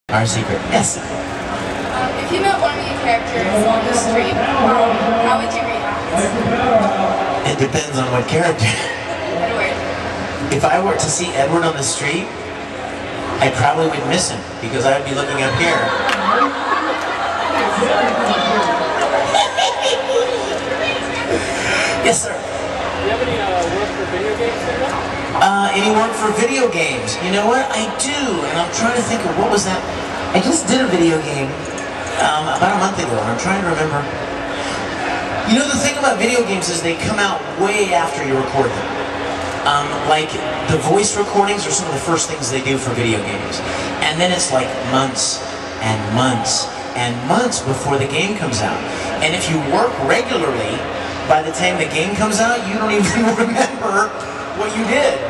Our secret. Yes. If you met one of your characters on the street, how would you react? It depends on what character. Edward. If I were to see Edward on the street, I probably would miss him because I would be looking up here. Yes, sir. Do you have any work for video games coming up? Any work for video games? You know what? I do, and I'm trying to think of what was that. I just did a video game about a month ago, and I'm trying to remember. You know, the thing about video games is they come out way after you record them. Like, the voice recordings are some of the first things they do for video games. And then it's like months and months and months before the game comes out. And if you work regularly, by the time the game comes out, you don't even remember what you did.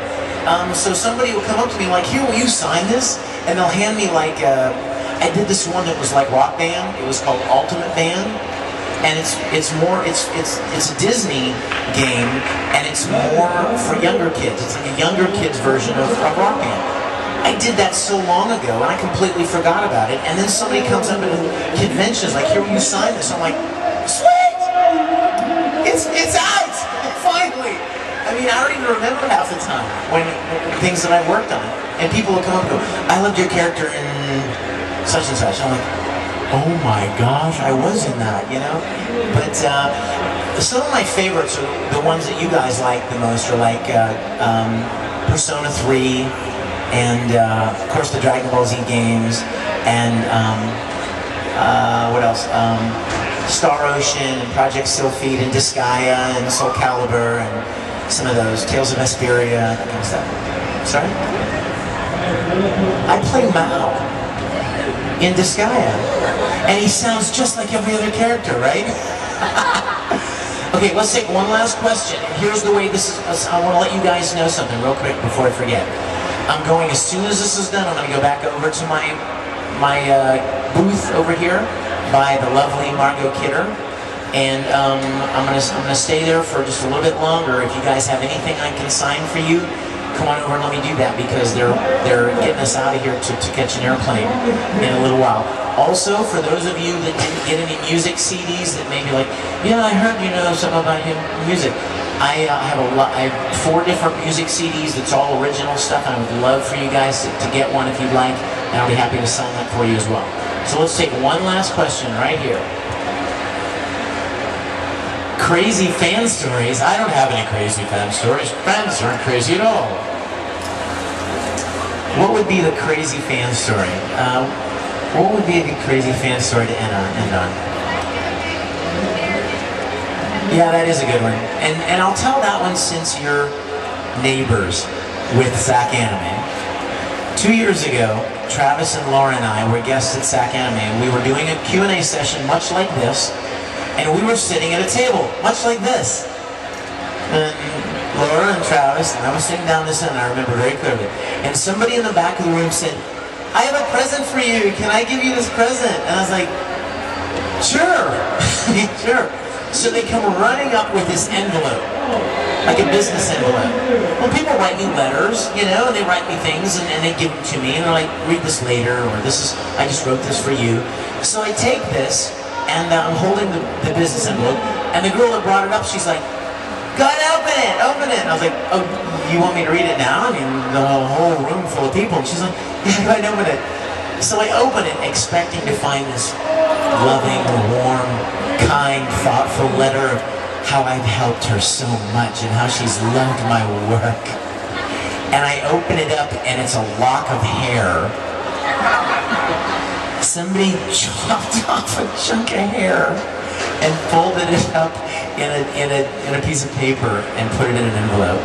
So somebody will come up to me like, here, will you sign this? And they'll hand me like, I did this one that was like Rock Band. It was called Ultimate Band. And it's a Disney game, and it's more for younger kids. It's like a younger kids version of Rock Band. I did that so long ago, and I completely forgot about it. And then somebody comes up at conventions like, here, will you sign this? I'm like, sweet! It's out! Finally! I mean, I don't even remember half the time when things that I worked on. And people will come up and go, I loved your character in such and such. I'm like, oh my gosh, I was in that, you know? But some of my favorites are the ones that you guys like the most are like Persona 3 and of course the Dragon Ball Z games and what else? Star Ocean and Project Sylphid and Disgaea and Soul Calibur and some of those, Tales of Vesperia, that kind of stuff. Sorry? I play Mao in Disgaea, and he sounds just like every other character, right? Okay, let's take one last question. And here's the way this is. I want to let you guys know something real quick before I forget. I'm going, as soon as this is done, I'm going to go back over to my booth over here by the lovely Margot Kidder. And I'm gonna stay there for just a little bit longer. If you guys have anything I can sign for you, come on over and let me do that because they're getting us out of here to catch an airplane in a little while. Also, for those of you that didn't get any music CDs that maybe like, yeah, I heard you know something about him music. I have 4 different music CDs that's all original stuff, and I would love for you guys to get one if you'd like, and I'll be happy to sign that for you as well. So let's take one last question right here. Crazy fan stories? I don't have any crazy fan stories. Fans aren't crazy at all. What would be the crazy fan story? What would be a good crazy fan story to end on? Yeah, that is a good one. And I'll tell that one since you're neighbors with SAC Anime. 2 years ago, Travis and Laura and I were guests at SAC Anime, and we were doing a Q&A session much like this. And we were sitting at a table, much like this. And Laura and Travis, and I was sitting down this end, and I remember very clearly. And somebody in the back of the room said, I have a present for you, can I give you this present? And I was like, sure, sure. So they come running up with this envelope, like a business envelope. Well, people write me letters, you know, and they write me things, and they give them to me, and they're like, read this later, or I just wrote this for you. So I take this, and I'm holding the business envelope, and the girl that brought it up, she's like, go ahead, open it. And I was like, oh, you want me to read it now? I mean, the whole room full of people. And she's like, yeah, go ahead, open it. So I open it, expecting to find this loving, warm, kind, thoughtful letter of how I've helped her so much and how she's loved my work. And I open it up, and it's a lock of hair. Somebody chopped off a chunk of hair and folded it up in a piece of paper and put it in an envelope.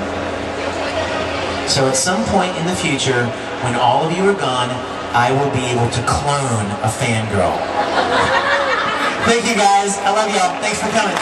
So at some point in the future, when all of you are gone, I will be able to clone a fangirl. Thank you guys. I love y'all. Thanks for coming.